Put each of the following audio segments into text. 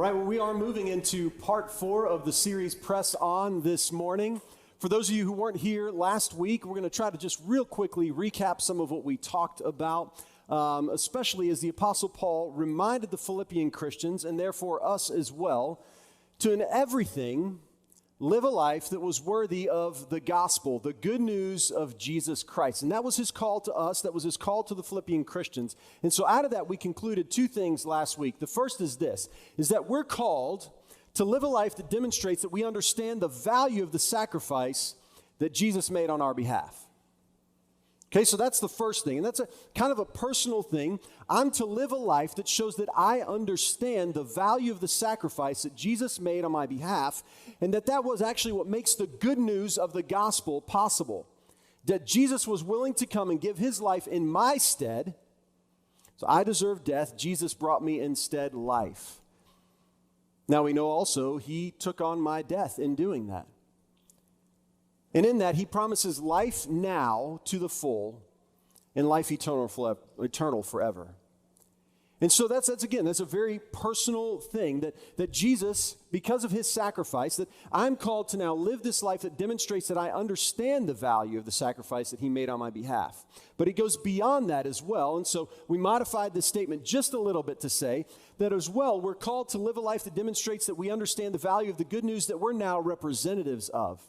All right, well, we are moving into part 4 of the series Press On this morning. For those of you who weren't here last week, we're going to try to just real quickly recap some of what we talked about, especially as the Apostle Paul reminded the Philippian Christians, and therefore us as well, to in everything live a life that was worthy of the gospel, the good news of Jesus Christ. And that was his call to us. That was his call to the Philippian Christians. And so out of that, we concluded two things last week. The first is this, is that we're called to live a life that demonstrates that we understand the value of the sacrifice that Jesus made on our behalf. Okay, so that's the first thing, and that's a kind of a personal thing. I'm to live a life that shows that I understand the value of the sacrifice that Jesus made on my behalf, and that was actually what makes the good news of the gospel possible. That Jesus was willing to come and give his life in my stead. So I deserved death. Jesus brought me instead life. Now we know also he took on my death in doing that. And in that, he promises life now to the full and life eternal forever. And so that's a very personal thing that Jesus, because of his sacrifice, that I'm called to now live this life that demonstrates that I understand the value of the sacrifice that he made on my behalf. But it goes beyond that as well. And so we modified this statement just a little bit to say that as well, we're called to live a life that demonstrates that we understand the value of the good news that we're now representatives of.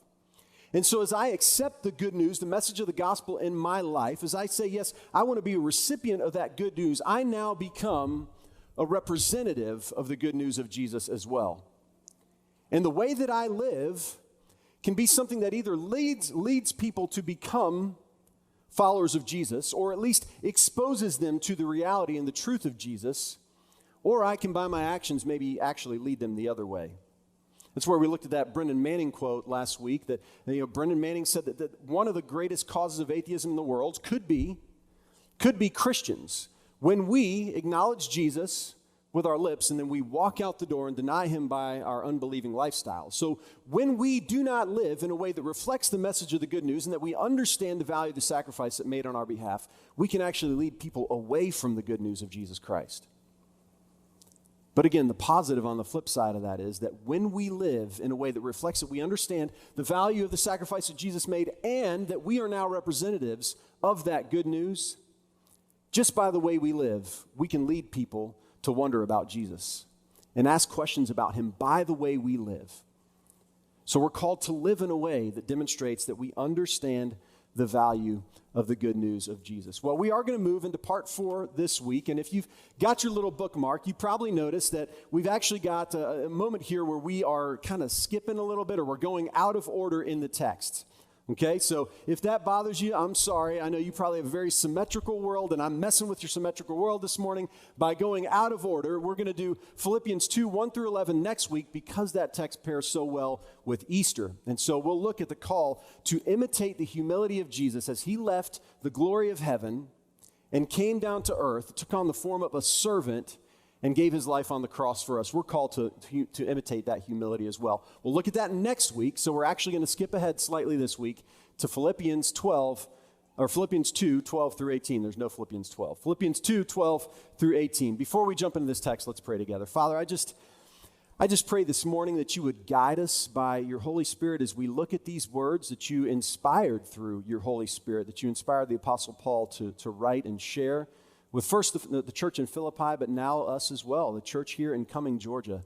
And so as I accept the good news, the message of the gospel in my life, as I say, yes, I want to be a recipient of that good news, I now become a representative of the good news of Jesus as well. And the way that I live can be something that either leads people to become followers of Jesus, or at least exposes them to the reality and the truth of Jesus, or I can, by my actions, maybe actually lead them the other way. That's where we looked at that Brendan Manning quote last week, that Brendan Manning said that one of the greatest causes of atheism in the world could be Christians. When we acknowledge Jesus with our lips and then we walk out the door and deny him by our unbelieving lifestyle. So when we do not live in a way that reflects the message of the good news and that we understand the value of the sacrifice that made on our behalf, we can actually lead people away from the good news of Jesus Christ. But again, the positive on the flip side of that is that when we live in a way that reflects that we understand the value of the sacrifice that Jesus made and that we are now representatives of that good news, just by the way we live, we can lead people to wonder about Jesus and ask questions about him by the way we live. So we're called to live in a way that demonstrates that we understand the value of the good news of Jesus. Well, we are going to move into part 4 this week, and if you've got your little bookmark, you probably noticed that we've actually got a moment here where we are kind of skipping a little bit, or we're going out of order in the text. Okay, so if that bothers you, I'm sorry. I know you probably have a very symmetrical world, and I'm messing with your symmetrical world this morning by going out of order. We're going to do Philippians 2, 1 through 11 next week because that text pairs so well with Easter. And so we'll look at the call to imitate the humility of Jesus as he left the glory of heaven and came down to earth, took on the form of a servant, and gave his life on the cross for us. We're called to imitate that humility as well. We'll look at that next week, so we're actually going to skip ahead slightly this week to Philippians 2, 12 through 18. There's no Philippians 12. Philippians 2, 12 through 18. Before we jump into this text, let's pray together. Father, I just pray this morning that you would guide us by your Holy Spirit as we look at these words that you inspired through your Holy Spirit, that you inspired the Apostle Paul to write and share with first the church in Philippi, but now us as well, the church here in Cumming, Georgia.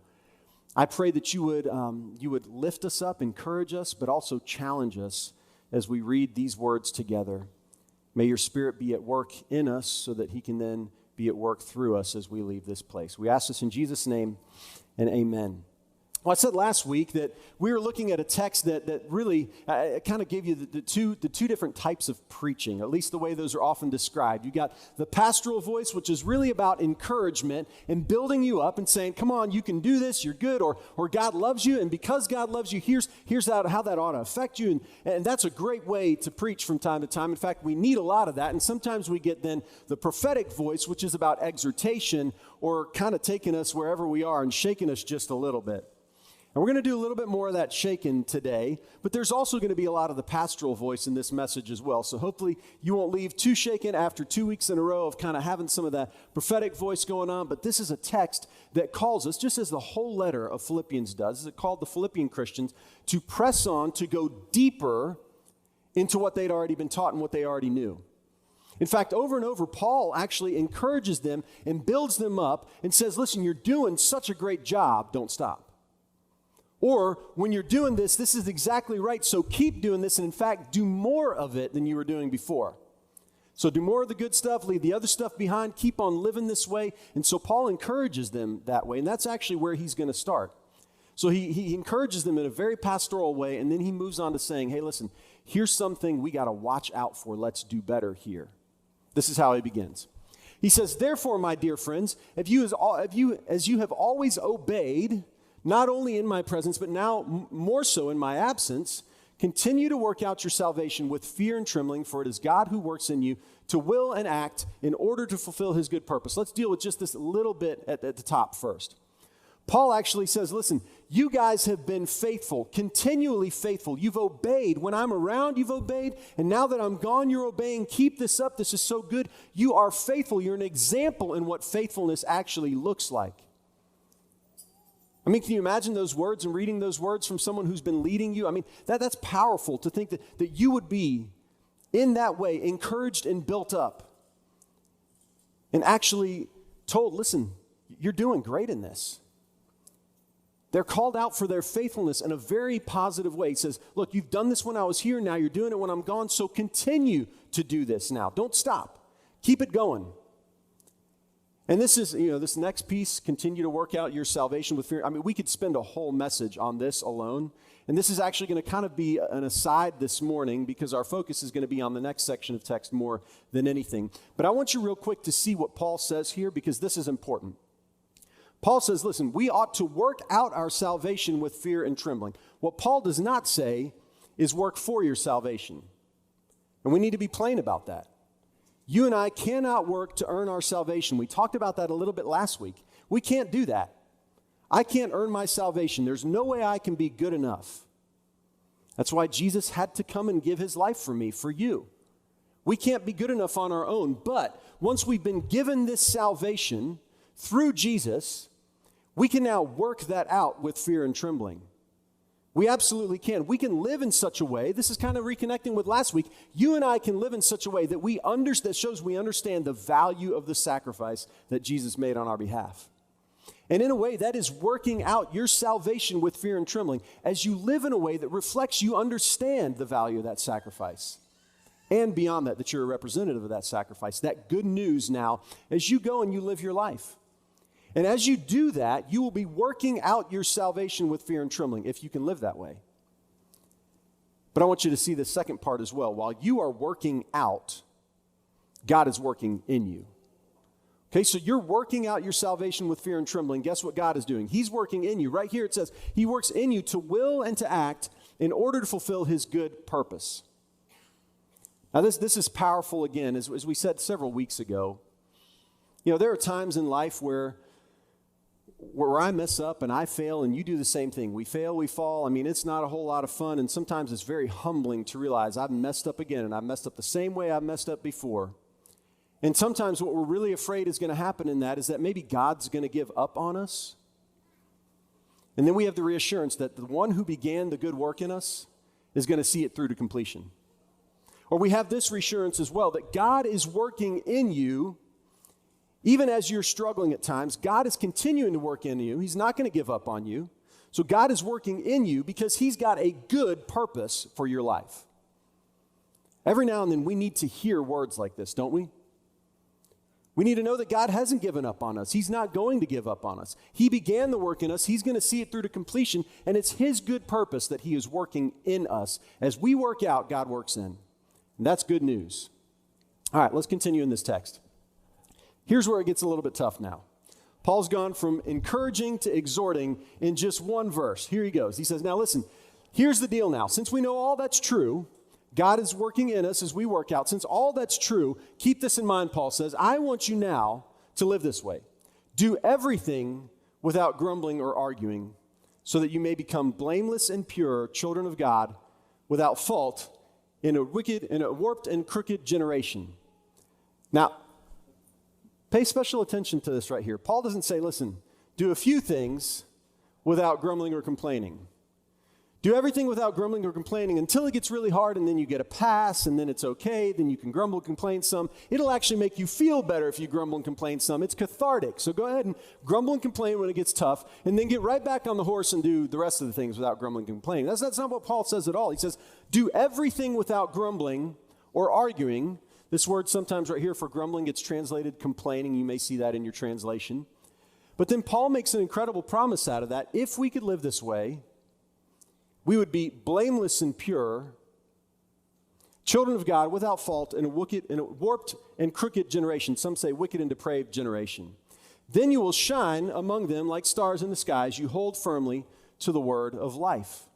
I pray that you would lift us up, encourage us, but also challenge us as we read these words together. May your Spirit be at work in us so that he can then be at work through us as we leave this place. We ask this in Jesus' name, and amen. Well, I said last week that we were looking at a text that really kind of gave you the two different types of preaching, at least the way those are often described. You got the pastoral voice, which is really about encouragement and building you up and saying, come on, you can do this, you're good, or God loves you, and because God loves you, here's how that ought to affect you. And that's a great way to preach from time to time. In fact, we need a lot of that, and sometimes we get then the prophetic voice, which is about exhortation or kind of taking us wherever we are and shaking us just a little bit. And we're going to do a little bit more of that shaking today, but there's also going to be a lot of the pastoral voice in this message as well. So hopefully you won't leave too shaken after 2 weeks in a row of kind of having some of that prophetic voice going on. But this is a text that calls us, just as the whole letter of Philippians does, it called the Philippian Christians to press on, to go deeper into what they'd already been taught and what they already knew. In fact, over and over, Paul actually encourages them and builds them up and says, listen, you're doing such a great job, don't stop. Or, when you're doing this, this is exactly right, so keep doing this, and in fact, do more of it than you were doing before. So do more of the good stuff, leave the other stuff behind, keep on living this way. And so Paul encourages them that way, and that's actually where he's going to start. So he encourages them in a very pastoral way, and then he moves on to saying, hey, listen, here's something we got to watch out for. Let's do better here. This is how he begins. He says, therefore, my dear friends, as you have always obeyed, not only in my presence, but now more so in my absence, continue to work out your salvation with fear and trembling, for it is God who works in you to will and act in order to fulfill his good purpose. Let's deal with just this little bit at the top first. Paul actually says, listen, you guys have been faithful, continually faithful. You've obeyed. When I'm around, you've obeyed. And now that I'm gone, you're obeying. Keep this up. This is so good. You are faithful. You're an example in what faithfulness actually looks like. I mean, can you imagine those words and reading those words from someone who's been leading you? I mean, that's powerful to think that you would be in that way encouraged and built up and actually told, listen, you're doing great in this. They're called out for their faithfulness in a very positive way. He says, look, you've done this when I was here. Now you're doing it when I'm gone. So continue to do this now. Don't stop. Keep it going. And this is, this next piece, continue to work out your salvation with fear. I mean, we could spend a whole message on this alone. And this is actually going to kind of be an aside this morning because our focus is going to be on the next section of text more than anything. But I want you real quick to see what Paul says here because this is important. Paul says, listen, we ought to work out our salvation with fear and trembling. What Paul does not say is work for your salvation. And we need to be plain about that. You and I cannot work to earn our salvation. We talked about that a little bit last week. We can't do that. I can't earn my salvation. There's no way I can be good enough. That's why Jesus had to come and give his life for me, for you. We can't be good enough on our own. But once we've been given this salvation through Jesus, we can now work that out with fear and trembling. We absolutely can. We can live in such a way, this is kind of reconnecting with last week, you and I can live in such a way that that shows we understand the value of the sacrifice that Jesus made on our behalf. And in a way, that is working out your salvation with fear and trembling as you live in a way that reflects you understand the value of that sacrifice. And beyond that you're a representative of that sacrifice, that good news now as you go and you live your life. And as you do that, you will be working out your salvation with fear and trembling if you can live that way. But I want you to see the second part as well. While you are working out, God is working in you. Okay, so you're working out your salvation with fear and trembling. Guess what God is doing? He's working in you. Right here it says, he works in you to will and to act in order to fulfill his good purpose. Now this is powerful again, as we said several weeks ago. There are times in life where I mess up and I fail and you do the same thing. We fail, we fall. I mean, it's not a whole lot of fun. And sometimes it's very humbling to realize I've messed up again and I've messed up the same way I've messed up before. And sometimes what we're really afraid is going to happen in that is that maybe God's going to give up on us. And then we have the reassurance that the one who began the good work in us is going to see it through to completion. Or we have this reassurance as well that God is working in you. Even as you're struggling at times, God is continuing to work in you. He's not going to give up on you. So God is working in you because he's got a good purpose for your life. Every now and then we need to hear words like this, don't we? We need to know that God hasn't given up on us. He's not going to give up on us. He began the work in us. He's going to see it through to completion, and it's his good purpose that he is working in us. As we work out, God works in. And that's good news. All right, let's continue in this text. Here's where it gets a little bit tough now. Paul's gone from encouraging to exhorting in just one verse. Here he goes. He says, now listen, here's the deal now. Since we know all that's true, God is working in us as we work out. Since all that's true, keep this in mind, Paul says, I want you now to live this way. Do everything without grumbling or arguing, so that you may become blameless and pure, children of God, without fault, in a warped and crooked generation. Now, pay special attention to this right here. Paul doesn't say, listen, do a few things without grumbling or complaining. Do everything without grumbling or complaining until it gets really hard, and then you get a pass, and then it's okay. Then you can grumble, complain some. It'll actually make you feel better if you grumble and complain some. It's cathartic. So go ahead and grumble and complain when it gets tough, and then get right back on the horse and do the rest of the things without grumbling and complaining. That's not what Paul says at all. He says, do everything without grumbling or arguing. This word sometimes right here for grumbling gets translated complaining. You may see that in your translation. But then Paul makes an incredible promise out of that. If we could live this way, we would be blameless and pure, children of God without fault in a warped and crooked generation. Some say wicked and depraved generation. Then you will shine among them like stars in the skies. You hold firmly to the word of life.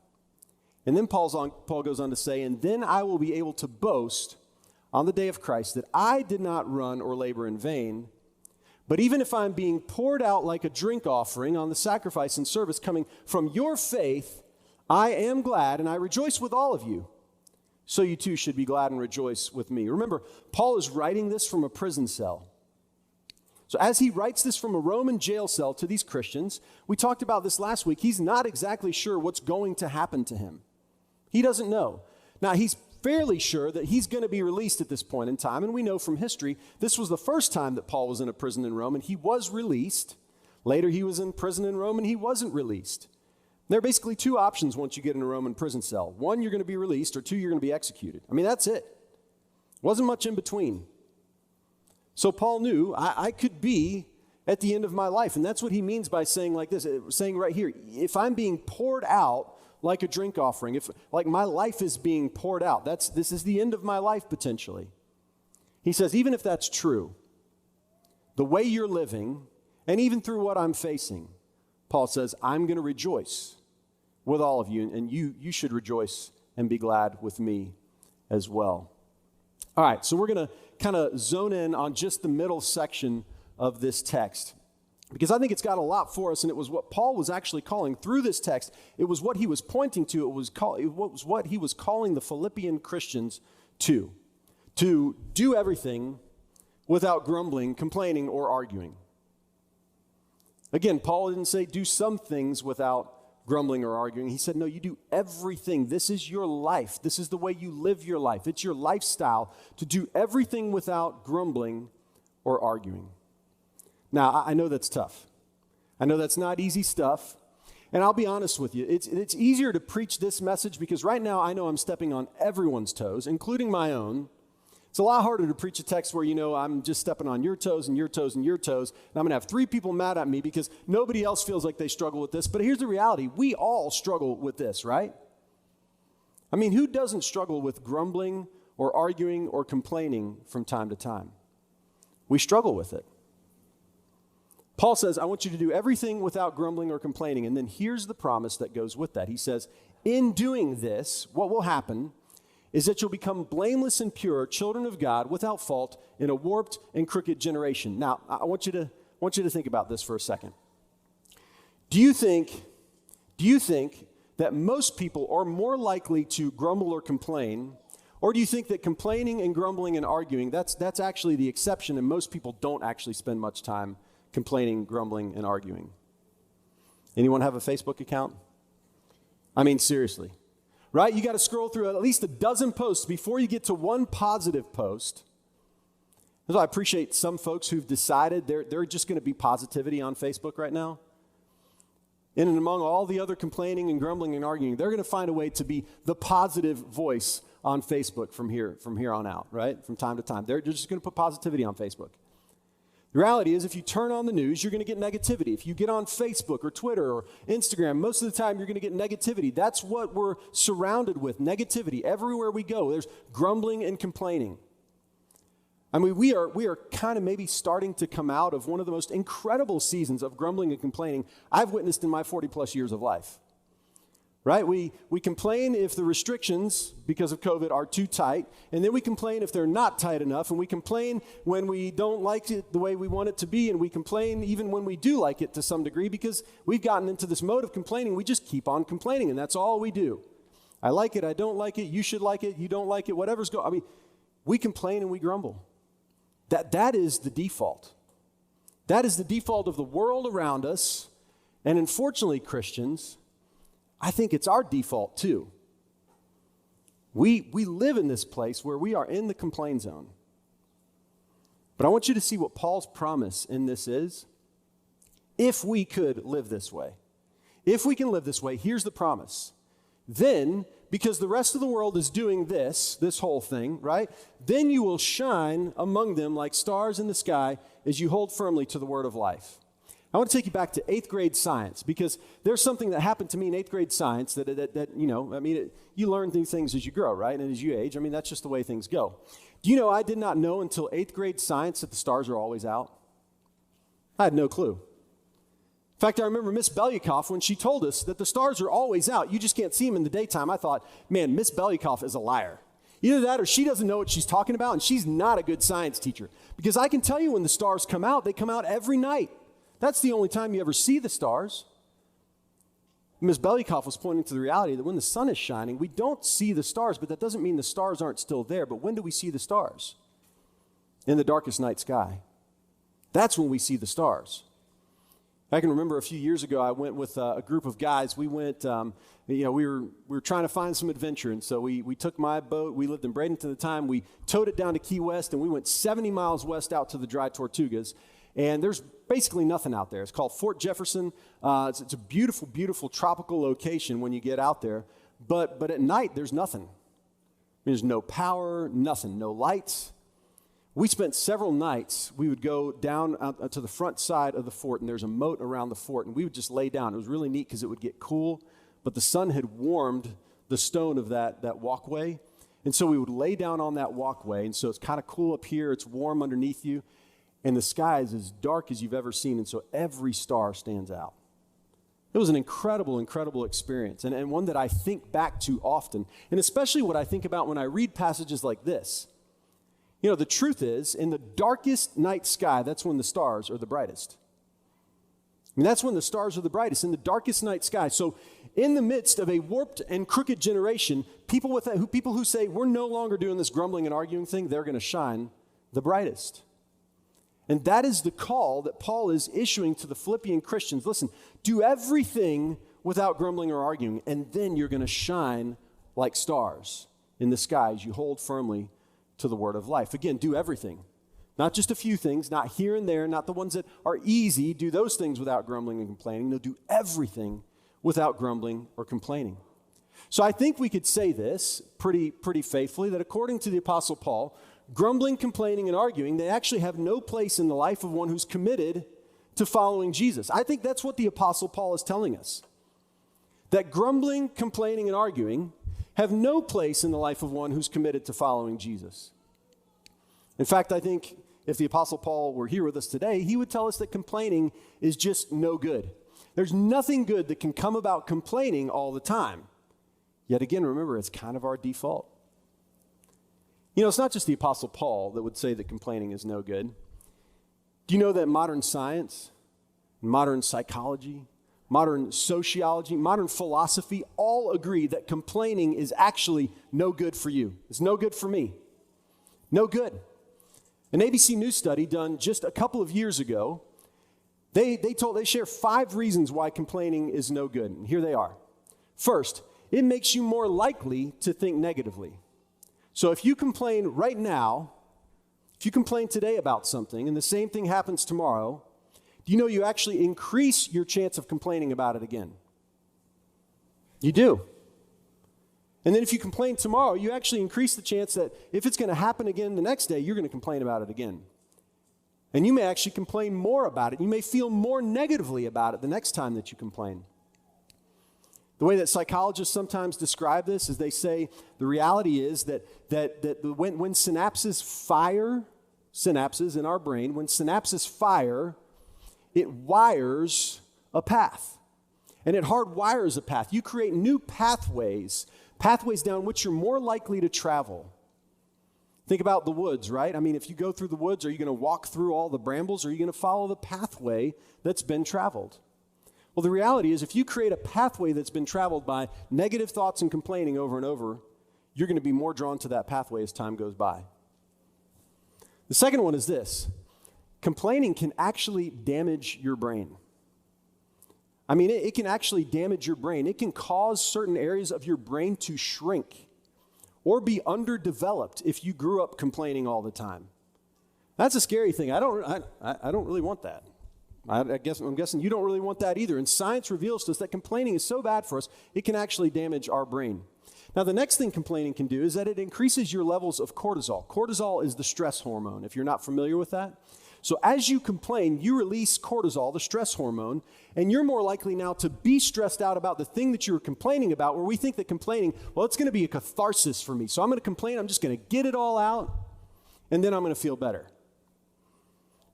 And then Paul goes on to say, and then I will be able to boast on the day of Christ that I did not run or labor in vain. But even if I'm being poured out like a drink offering on the sacrifice and service coming from your faith, I am glad, and I rejoice with all of you. So you too should be glad and rejoice with me. Remember, Paul is writing this from a prison cell. So as he writes this from a Roman jail cell to these Christians, we talked about this last week, he's not exactly sure what's going to happen to him. He doesn't know. Now, he's fairly sure that he's going to be released at this point in time, and we know from history, this was the first time that Paul was in a prison in Rome, and he was released. Later, he was in prison in Rome, and he wasn't released. There are basically two options once you get in a Roman prison cell. One, you're going to be released, or two, you're going to be executed. I mean, that's it. Wasn't much in between. So Paul knew, I could be at the end of my life, and that's what he means by saying like this, saying right here, if I'm being poured out like a drink offering, if like my life is being poured out, this is the end of my life potentially. He says, even if that's true, the way you're living, and even through what I'm facing, Paul says, I'm going to rejoice with all of you, and you should rejoice and be glad with me as well. All right, so we're going to kind of zone in on just the middle section of this text, because I think it's got a lot for us, and it was what Paul was actually calling through this text. It was what he was pointing to. It was what he was calling the Philippian Christians to do everything without grumbling, complaining, or arguing. Again, Paul didn't say do some things without grumbling or arguing. He said, no, you do everything. This is your life. This is the way you live your life. It's your lifestyle to do everything without grumbling or arguing. Now, I know that's tough. I know that's not easy stuff. And I'll be honest with you, it's easier to preach this message because right now I know I'm stepping on everyone's toes, including my own. It's a lot harder to preach a text where, I'm just stepping on your toes and your toes and your toes, and I'm going to have 3 people mad at me because nobody else feels like they struggle with this. But here's the reality. We all struggle with this, right? I mean, who doesn't struggle with grumbling or arguing or complaining from time to time? We struggle with it. Paul says, I want you to do everything without grumbling or complaining. And then here's the promise that goes with that. He says, in doing this, what will happen is that you'll become blameless and pure, children of God, without fault, in a warped and crooked generation. Now, I want you to think about this for a second. Do you think that most people are more likely to grumble or complain, or do you think that complaining and grumbling and arguing, that's actually the exception, and most people don't actually spend much time complaining, grumbling, and arguing? Anyone have a Facebook account? I mean, seriously. Right? You got to scroll through at least a dozen posts before you get to one positive post. That's why I appreciate some folks who've decided they're just going to be positivity on Facebook right now. And among all the other complaining and grumbling and arguing, they're going to find a way to be the positive voice on Facebook from here on out, right? From time to time. They're just going to put positivity on Facebook. The reality is, if you turn on the news, you're going to get negativity. If you get on Facebook or Twitter or Instagram, most of the time you're going to get negativity. That's what we're surrounded with, negativity. Everywhere we go, there's grumbling and complaining. I mean, we are kind of maybe starting to come out of one of the most incredible seasons of grumbling and complaining I've witnessed in my 40-plus years of life. right? We complain if the restrictions because of COVID are too tight, and then we complain if they're not tight enough, and we complain when we don't like it the way we want it to be, and we complain even when we do like it to some degree because we've gotten into this mode of complaining. We just keep on complaining, and that's all we do. I like it, I don't like it, you should like it, you don't like it, whatever's going on. I mean, we complain and we grumble. That is the default. That is the default of the world around us, and unfortunately, Christians, I think it's our default too. We live in this place where we are in the complain zone. But I want you to see what Paul's promise in this is. If we could live this way, if we can live this way, here's the promise. Then, because the rest of the world is doing this whole thing, right? Then you will shine among them like stars in the sky as you hold firmly to the word of life. I want to take you back to 8th grade science because there's something that happened to me in 8th grade science that you learn new things as you grow, right? And as you age, that's just the way things go. Do you know I did not know until 8th grade science that the stars are always out? I had no clue. In fact, I remember Miss Belyakoff when she told us that the stars are always out. You just can't see them in the daytime. I thought, man, Miss Belyakoff is a liar. Either that or she doesn't know what she's talking about, and she's not a good science teacher. Because I can tell you when the stars come out, they come out every night. That's the only time you ever see the stars. Ms. Belyakoff was pointing to the reality that when the sun is shining, we don't see the stars, but that doesn't mean the stars aren't still there. But when do we see the stars? In the darkest night sky. That's when we see the stars. I can remember a few years ago, I went with a group of guys. We went, we were trying to find some adventure, and so we took my boat. We lived in Bradenton at the time. We towed it down to Key West, and we went 70 miles west out to the Dry Tortugas. And there's basically nothing out there. It's called Fort Jefferson. It's a beautiful, beautiful tropical location when you get out there. But at night, there's nothing. There's no power, nothing, no lights. We spent several nights. We would go down to the front side of the fort, and there's a moat around the fort, and we would just lay down. It was really neat because it would get cool, but the sun had warmed the stone of that walkway. And so we would lay down on that walkway, and so it's kind of cool up here. It's warm underneath you. And the sky is as dark as you've ever seen, and so every star stands out. It was an incredible, incredible experience, and one that I think back to often, and especially what I think about when I read passages like this. You know, the truth is, in the darkest night sky, that's when the stars are the brightest. That's when the stars are the brightest, in the darkest night sky. So in the midst of a warped and crooked generation, people who say, we're no longer doing this grumbling and arguing thing, they're going to shine the brightest. And that is the call that Paul is issuing to the Philippian Christians. Listen, do everything without grumbling or arguing, and then you're going to shine like stars in the sky as you hold firmly to the word of life. Again, do everything. Not just a few things, not here and there, not the ones that are easy. Do those things without grumbling and complaining. No, do everything without grumbling or complaining. So I think we could say this pretty faithfully, that according to the Apostle Paul, grumbling, complaining, and arguing, they actually have no place in the life of one who's committed to following Jesus. I think that's what the Apostle Paul is telling us. That grumbling, complaining, and arguing have no place in the life of one who's committed to following Jesus. In fact, I think if the Apostle Paul were here with us today, he would tell us that complaining is just no good. There's nothing good that can come about complaining all the time. Yet again, remember, it's kind of our default. You know, it's not just the Apostle Paul that would say that complaining is no good. Do you know that modern science, modern psychology, modern sociology, modern philosophy all agree that complaining is actually no good for you? It's no good for me. No good. An ABC News study done just a couple of years ago, they share 5 reasons why complaining is no good. And here they are. First, it makes you more likely to think negatively. So if you complain right now, if you complain today about something and the same thing happens tomorrow, do you know you actually increase your chance of complaining about it again? You do. And then if you complain tomorrow, you actually increase the chance that if it's going to happen again the next day, you're going to complain about it again. And you may actually complain more about it. You may feel more negatively about it the next time that you complain. The way that psychologists sometimes describe this is they say the reality is that when synapses fire, synapses in our brain, when synapses fire, it wires a path. And it hardwires a path. You create new pathways down which you're more likely to travel. Think about the woods, right? I mean, if you go through the woods, are you going to walk through all the brambles, or are you going to follow the pathway that's been traveled? Well, the reality is if you create a pathway that's been traveled by negative thoughts and complaining over and over, you're going to be more drawn to that pathway as time goes by. The second one is this. Complaining can actually damage your brain. I mean, it can actually damage your brain. It can cause certain areas of your brain to shrink or be underdeveloped if you grew up complaining all the time. That's a scary thing. I don't really want that. I'm guessing you don't really want that either. And science reveals to us that complaining is so bad for us, it can actually damage our brain. Now, the next thing complaining can do is that it increases your levels of cortisol. Cortisol is the stress hormone, if you're not familiar with that. So as you complain, you release cortisol, the stress hormone, and you're more likely now to be stressed out about the thing that you were complaining about, where we think that complaining, well, it's going to be a catharsis for me. So I'm going to complain, I'm just going to get it all out, and then I'm going to feel better.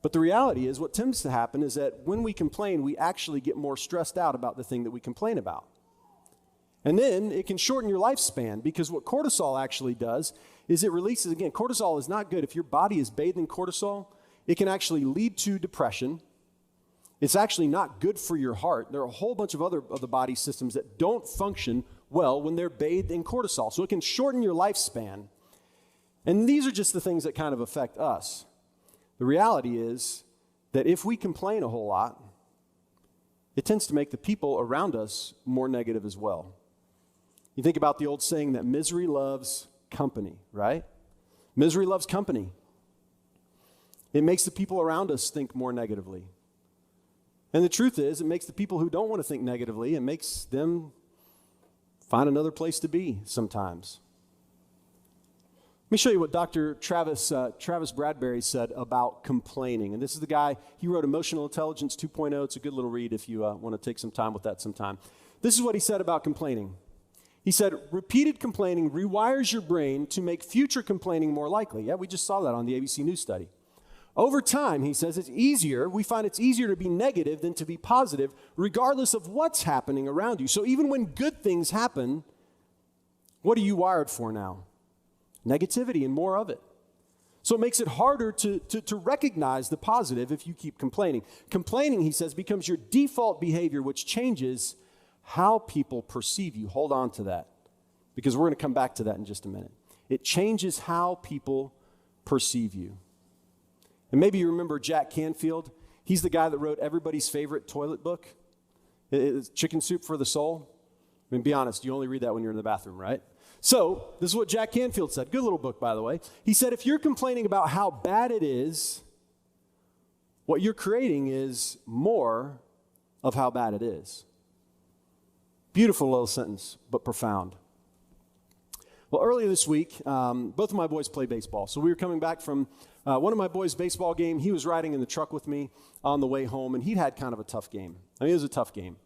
But the reality is what tends to happen is that when we complain, we actually get more stressed out about the thing that we complain about. And then it can shorten your lifespan, because what cortisol actually does is it releases, again, cortisol is not good. If your body is bathed in cortisol, it can actually lead to depression. It's actually not good for your heart. There are a whole bunch of other of the body systems that don't function well when they're bathed in cortisol. So it can shorten your lifespan. And these are just the things that kind of affect us. The reality is that if we complain a whole lot, it tends to make the people around us more negative as well. You think about the old saying that misery loves company, right? Misery loves company. It makes the people around us think more negatively. And the truth is, it makes the people who don't want to think negatively, it makes them find another place to be sometimes. Let me show you what Dr. Travis Bradberry said about complaining. And this is the guy, he wrote Emotional Intelligence 2.0. It's a good little read if you want to take some time with that sometime. This is what he said about complaining. He said, repeated complaining rewires your brain to make future complaining more likely. Yeah, we just saw that on the ABC News study. Over time, he says, we find it's easier to be negative than to be positive, regardless of what's happening around you. So even when good things happen, what are you wired for now? Negativity and more of it. So it makes it harder to recognize the positive if you keep complaining. Complaining, he says, becomes your default behavior, which changes how people perceive you. Hold on to that, because we're going to come back to that in just a minute. It changes how people perceive you. And maybe you remember Jack Canfield. He's the guy that wrote everybody's favorite toilet book. It's Chicken Soup for the Soul. I mean, be honest, you only read that when you're in the bathroom, right? So this is what Jack Canfield said. Good little book, by the way. He said, if you're complaining about how bad it is, what you're creating is more of how bad it is. Beautiful little sentence, but profound. Well, earlier this week, both of my boys play baseball. So we were coming back from one of my boys' baseball game. He was riding in the truck with me on the way home, and he'd had kind of a tough game. I mean, it was a tough game.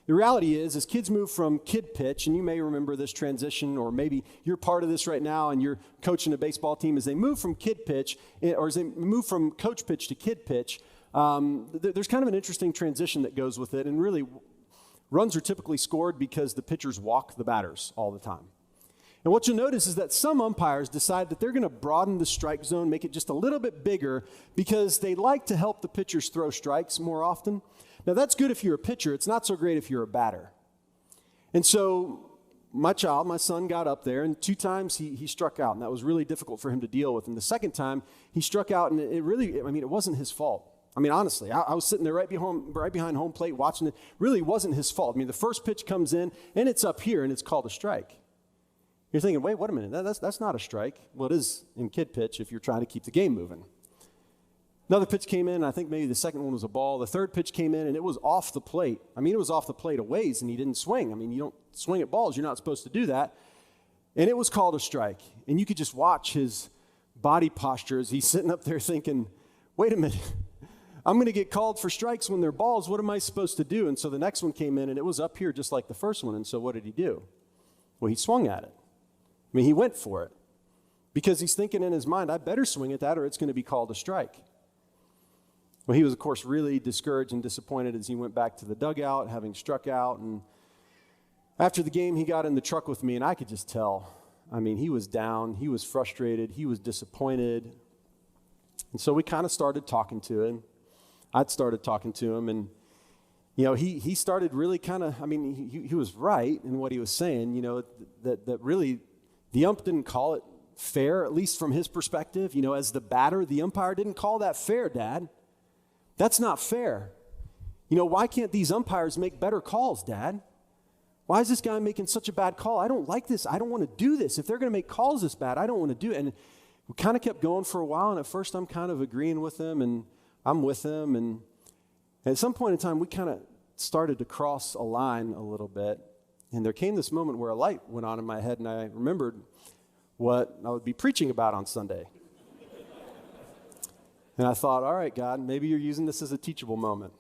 The reality is, as kids move from kid pitch, and you may remember this transition, or maybe you're part of this right now and you're coaching a baseball team, as they move from kid pitch, or as they move from coach pitch to kid pitch, there's kind of an interesting transition that goes with it, and really, runs are typically scored because the pitchers walk the batters all the time. And what you'll notice is that some umpires decide that they're going to broaden the strike zone, make it just a little bit bigger, because they like to help the pitchers throw strikes more often. Now, that's good if you're a pitcher. It's not so great if you're a batter. And so my son got up there, and 2 times he struck out, and that was really difficult for him to deal with. And the second time, he struck out, and it wasn't his fault. I mean, honestly, I was sitting there right behind home plate watching it. Really wasn't his fault. I mean, the first pitch comes in, and it's up here, and it's called a strike. You're thinking, wait a minute, that's not a strike. Well, it is in kid pitch if you're trying to keep the game moving. Another pitch came in, I think maybe the second one was a ball. The third pitch came in, and it was off the plate. I mean, it was off the plate a ways, and he didn't swing. I mean, you don't swing at balls. You're not supposed to do that. And it was called a strike. And you could just watch his body posture as he's sitting up there thinking, wait a minute, I'm going to get called for strikes when they're balls. What am I supposed to do? And so the next one came in, and it was up here just like the first one. And so what did he do? Well, he swung at it. I mean, he went for it, because he's thinking in his mind, I better swing at that or it's going to be called a strike. Well, he was, of course, really discouraged and disappointed as he went back to the dugout, having struck out. And after the game, he got in the truck with me, and I could just tell. I mean, he was down, he was frustrated, he was disappointed. And so we kind of started talking to him. I'd started talking to him, and, he started really kind of, he was right in what he was saying, that really the ump didn't call it fair, at least from his perspective. As the batter, the umpire didn't call that fair, Dad. That's not fair. Why can't these umpires make better calls, Dad? Why is this guy making such a bad call? I don't like this. I don't want to do this. If they're going to make calls this bad, I don't want to do it. And we kind of kept going for a while, and at first I'm kind of agreeing with him, and I'm with him. And at some point in time, we kind of started to cross a line a little bit. And there came this moment where a light went on in my head, and I remembered what I would be preaching about on Sunday. And I thought, all right, God, maybe you're using this as a teachable moment.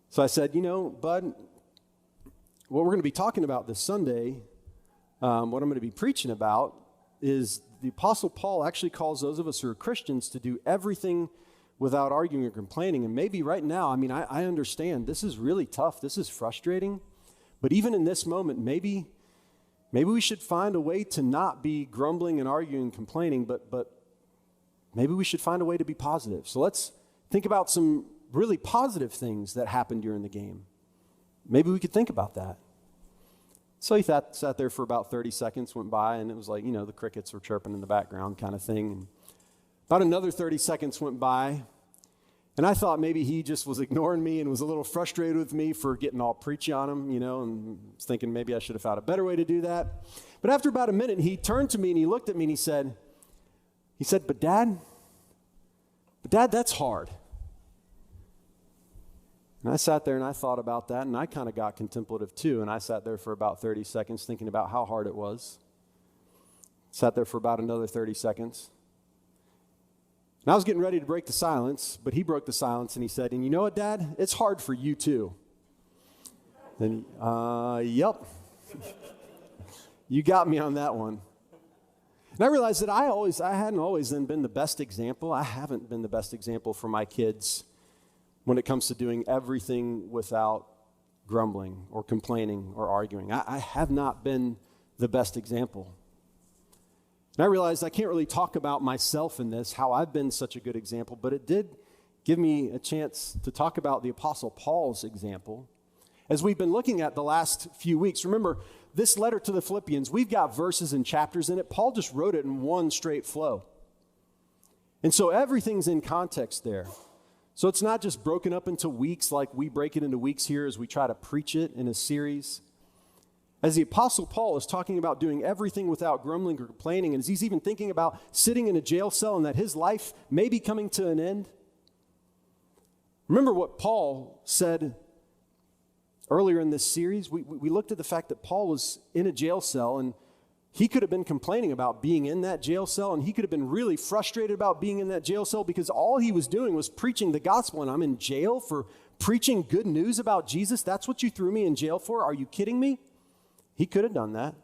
So I said, Bud, what we're going to be talking about this Sunday, what I'm going to be preaching about is the Apostle Paul actually calls those of us who are Christians to do everything without arguing or complaining. And maybe right now, I understand this is really tough. This is frustrating. But even in this moment, maybe we should find a way to not be grumbling and arguing and complaining, but maybe we should find a way to be positive. So let's think about some really positive things that happened during the game. Maybe we could think about that. So he sat there for about 30 seconds, went by, and it was like, the crickets were chirping in the background kind of thing. And about another 30 seconds went by, and I thought maybe he just was ignoring me and was a little frustrated with me for getting all preachy on him, and was thinking maybe I should have found a better way to do that. But after about a minute, he turned to me and he looked at me and he said, but Dad, that's hard. And I sat there and I thought about that, and I kind of got contemplative too, and I sat there for about 30 seconds thinking about how hard it was. Sat there for about another 30 seconds. And I was getting ready to break the silence, but he broke the silence and he said, and you know what, Dad? It's hard for you too. And, yep. You got me on that one. And I realized that I hadn't always then been the best example. I haven't been the best example for my kids when it comes to doing everything without grumbling or complaining or arguing. I have not been the best example. And I realized I can't really talk about myself in this, how I've been such a good example, but it did give me a chance to talk about the Apostle Paul's example. As we've been looking at the last few weeks, remember, this letter to the Philippians, we've got verses and chapters in it. Paul just wrote it in one straight flow. And so everything's in context there. So it's not just broken up into weeks like we break it into weeks here as we try to preach it in a series. As the Apostle Paul is talking about doing everything without grumbling or complaining, and as he's even thinking about sitting in a jail cell and that his life may be coming to an end. Remember what Paul said earlier in this series? We looked at the fact that Paul was in a jail cell, and he could have been complaining about being in that jail cell, and he could have been really frustrated about being in that jail cell because all he was doing was preaching the gospel, and I'm in jail for preaching good news about Jesus? That's what you threw me in jail for? Are you kidding me? He could have done that.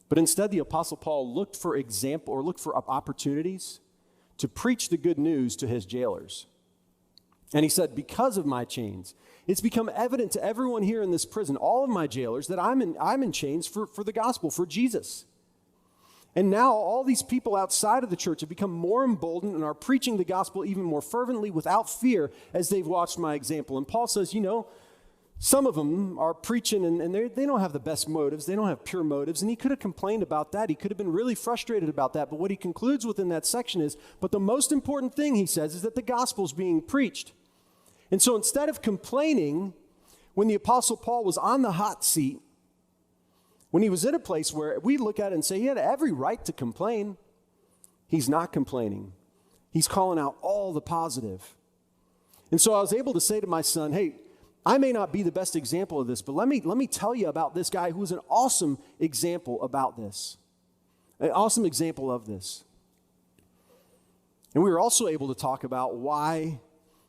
But instead, the Apostle Paul looked for opportunities to preach the good news to his jailers. And he said, because of my chains, it's become evident to everyone here in this prison, all of my jailers, that I'm in chains for the gospel, for Jesus. And now all these people outside of the church have become more emboldened and are preaching the gospel even more fervently without fear as they've watched my example. And Paul says, some of them are preaching and they don't have the best motives. They don't have pure motives. And he could have complained about that. He could have been really frustrated about that. But what he concludes within that section is, but the most important thing, he says, is that the gospel is being preached. And so instead of complaining, when the Apostle Paul was on the hot seat, when he was in a place where we look at it and say he had every right to complain, he's not complaining. He's calling out all the positive. And so I was able to say to my son, hey, I may not be the best example of this, but let me tell you about this guy who's an awesome example about this. An awesome example of this. And we were also able to talk about why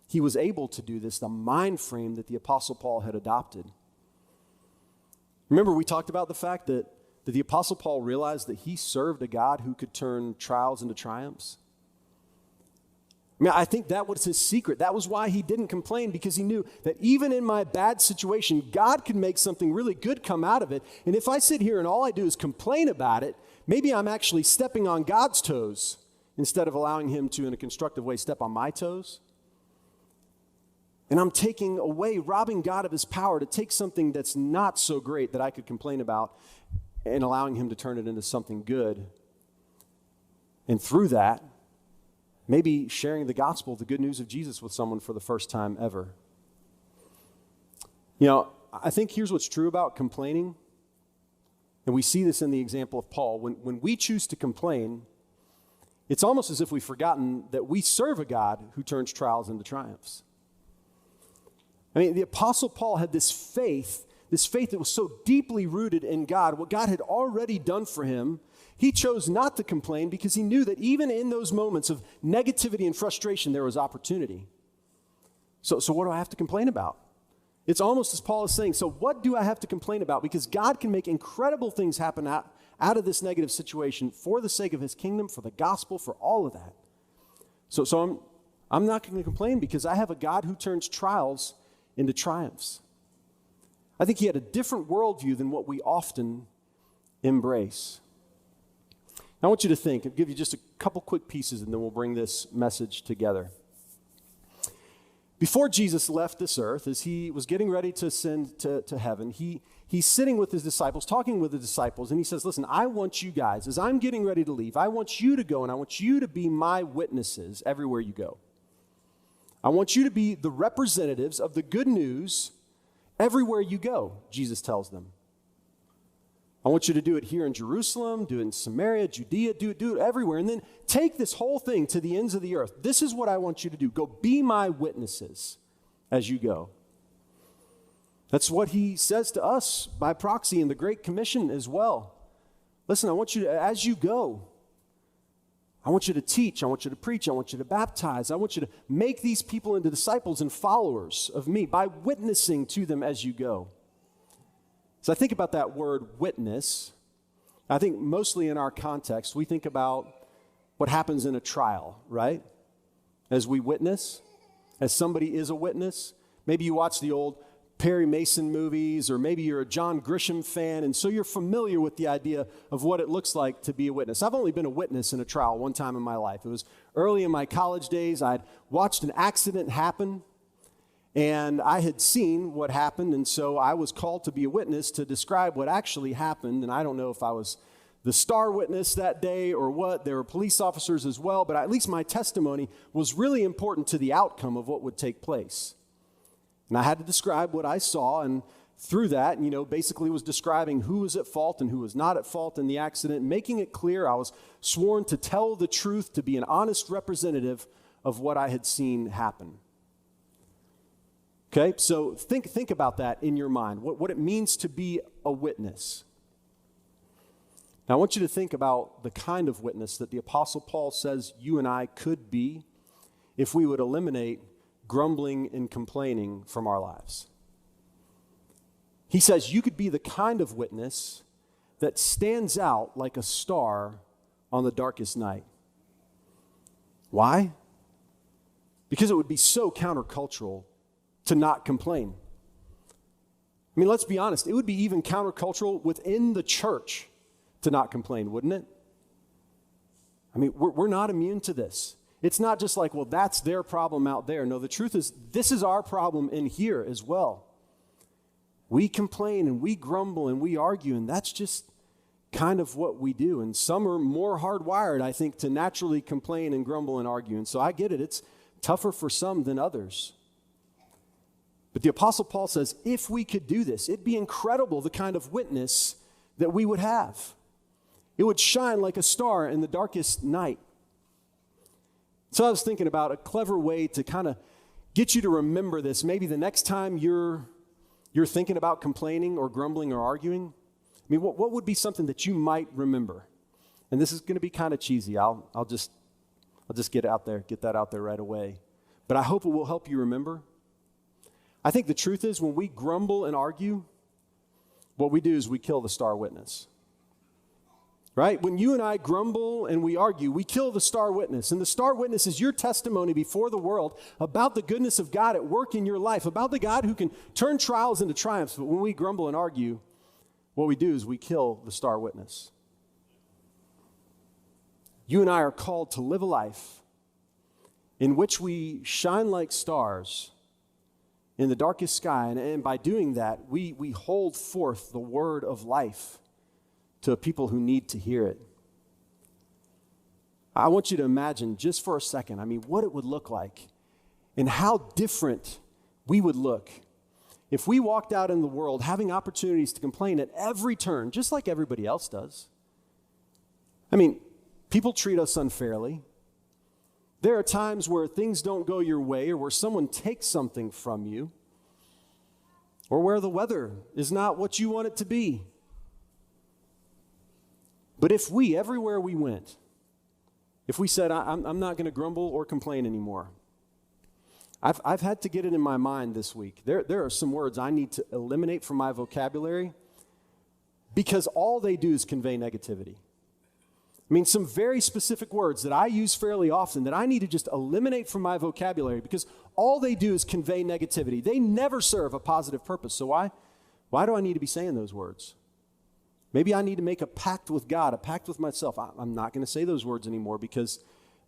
he was able to do this, the mind frame that the Apostle Paul had adopted. Remember, we talked about the fact that the Apostle Paul realized that he served a God who could turn trials into triumphs. I mean, I think that was his secret. That was why he didn't complain, because he knew that even in my bad situation, God could make something really good come out of it. And if I sit here and all I do is complain about it, maybe I'm actually stepping on God's toes instead of allowing him to, in a constructive way, step on my toes. And I'm taking away, robbing God of his power to take something that's not so great that I could complain about and allowing him to turn it into something good. And through that, maybe sharing the gospel, the good news of Jesus with someone for the first time ever. You know, I think here's what's true about complaining, and we see this in the example of Paul. When we choose to complain, it's almost as if we've forgotten that we serve a God who turns trials into triumphs. I mean, the Apostle Paul had this faith that was so deeply rooted in God, what God had already done for him. He chose not to complain because he knew that even in those moments of negativity and frustration, there was opportunity. So what do I have to complain about? It's almost as Paul is saying, so what do I have to complain about? Because God can make incredible things happen out of this negative situation for the sake of his kingdom, for the gospel, for all of that. So I'm not going to complain because I have a God who turns trials into triumphs. I think he had a different worldview than what we often embrace. I want you to think. I'll give you just a couple quick pieces, and then we'll bring this message together. Before Jesus left this earth, as he was getting ready to ascend to heaven, he's sitting with his disciples, talking with the disciples, and he says, listen, I want you guys, as I'm getting ready to leave, I want you to go, and I want you to be my witnesses everywhere you go. I want you to be the representatives of the good news everywhere you go, Jesus tells them. I want you to do it here in Jerusalem, do it in Samaria, Judea, do it everywhere. And then take this whole thing to the ends of the earth. This is what I want you to do. Go be my witnesses as you go. That's what he says to us by proxy in the Great Commission as well. Listen, I want you to, as you go, I want you to teach, I want you to preach, I want you to baptize, I want you to make these people into disciples and followers of me by witnessing to them as you go. So I think about that word witness. I think mostly in our context, we think about what happens in a trial, right? As we witness, as somebody is a witness. Maybe you watch the old Perry Mason movies, or maybe you're a John Grisham fan, and so you're familiar with the idea of what it looks like to be a witness. I've only been a witness in a trial one time in my life. It was early in my college days. I'd watched an accident happen, and I had seen what happened, and so I was called to be a witness to describe what actually happened, and I don't know if I was the star witness that day or what. There were police officers as well, but at least my testimony was really important to the outcome of what would take place. And I had to describe what I saw, and through that, basically was describing who was at fault and who was not at fault in the accident, making it clear I was sworn to tell the truth, to be an honest representative of what I had seen happen. Okay, so think about that in your mind, what it means to be a witness. Now, I want you to think about the kind of witness that the Apostle Paul says you and I could be if we would eliminate grumbling and complaining from our lives. He says you could be the kind of witness that stands out like a star on the darkest night. Why? Because it would be so countercultural to not complain. I mean, let's be honest, it would be even countercultural within the church to not complain, wouldn't it? I mean, we're not immune to this. It's not just like, well, that's their problem out there. No, the truth is, this is our problem in here as well. We complain and we grumble and we argue, and that's just kind of what we do. And some are more hardwired, I think, to naturally complain and grumble and argue. And so I get it. It's tougher for some than others. But the Apostle Paul says, if we could do this, it'd be incredible the kind of witness that we would have. It would shine like a star in the darkest night. So I was thinking about a clever way to kind of get you to remember this. Maybe the next time you're thinking about complaining or grumbling or arguing, I mean, what would be something that you might remember? And this is going to be kind of cheesy. I'll just get that out there right away. But I hope it will help you remember. I think the truth is, when we grumble and argue, what we do is we kill the star witness. right? When you and I grumble and we argue, we kill the star witness. And the star witness is your testimony before the world about the goodness of God at work in your life, about the God who can turn trials into triumphs. But when we grumble and argue, what we do is we kill the star witness. You and I are called to live a life in which we shine like stars in the darkest sky. And by doing that, we hold forth the word of life to people who need to hear it. I want you to imagine just for a second, what it would look like and how different we would look if we walked out in the world having opportunities to complain at every turn, just like everybody else does. People treat us unfairly. There are times where things don't go your way or where someone takes something from you or where the weather is not what you want it to be. But if we, everywhere we went, if we said, I'm not going to grumble or complain anymore, I've had to get it in my mind this week. There are some words I need to eliminate from my vocabulary because all they do is convey negativity. Some very specific words that I use fairly often that I need to just eliminate from my vocabulary because all they do is convey negativity. They never serve a positive purpose. So why do I need to be saying those words? Maybe I need to make a pact with God, a pact with myself. I'm not going to say those words anymore because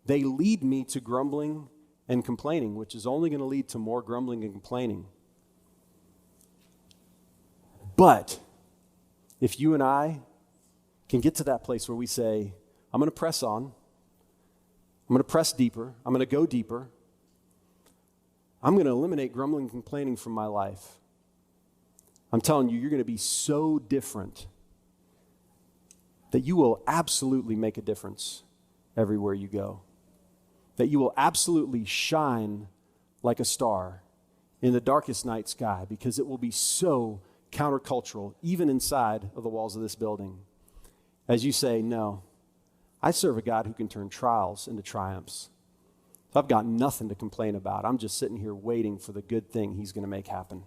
they lead me to grumbling and complaining, which is only going to lead to more grumbling and complaining. But if you and I can get to that place where we say, I'm going to press on, I'm going to press deeper, I'm going to go deeper, I'm going to eliminate grumbling and complaining from my life, I'm telling you, you're going to be so different that you will absolutely make a difference everywhere you go. That you will absolutely shine like a star in the darkest night sky because it will be so countercultural, even inside of the walls of this building. As you say, no, I serve a God who can turn trials into triumphs. So I've got nothing to complain about. I'm just sitting here waiting for the good thing he's going to make happen,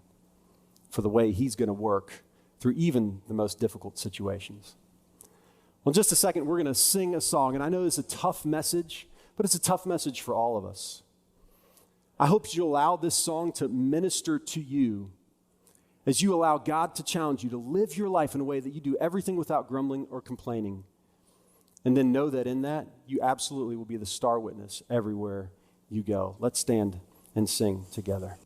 for the way he's going to work through even the most difficult situations. Well, in just a second, we're going to sing a song, and I know it's a tough message, but it's a tough message for all of us. I hope you allow this song to minister to you as you allow God to challenge you to live your life in a way that you do everything without grumbling or complaining. And then know that in that, you absolutely will be the star witness everywhere you go. Let's stand and sing together.